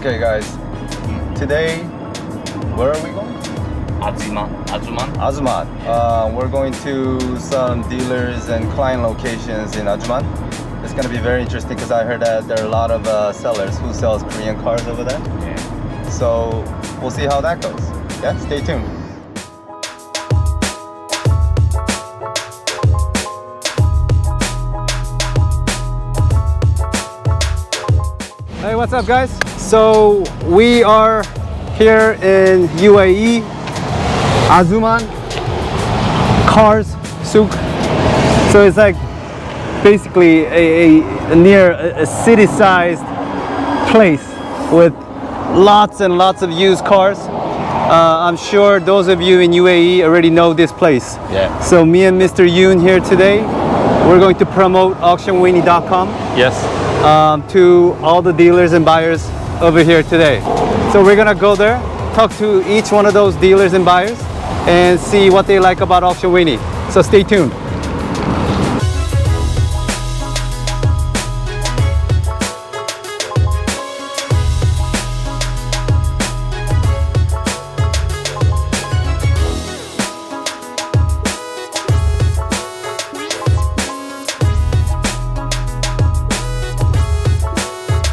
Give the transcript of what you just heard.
Okay guys, today, where are we going? Ajman. We're going to some dealers and client locations in Ajman. It's going to be very interesting because I heard that there are a lot of sellers who sells Korean cars over there. Yeah. So we'll see how that goes. Yeah, stay tuned. Hey, what's up guys? So we are here in U.A.E, Ajman Cars Souq. So it's like basically near a city-sized place with lots and lots of used cars. I'm sure those of you in U.A.E already know this place. Yeah. So me and Mr. Yoon here today, we're going to promote Auctionwini.com. Yes. To all the dealers and buyers over here today. So we're gonna go there, talk to each one of those dealers and buyers and see what they like about Auctionwini. So stay tuned.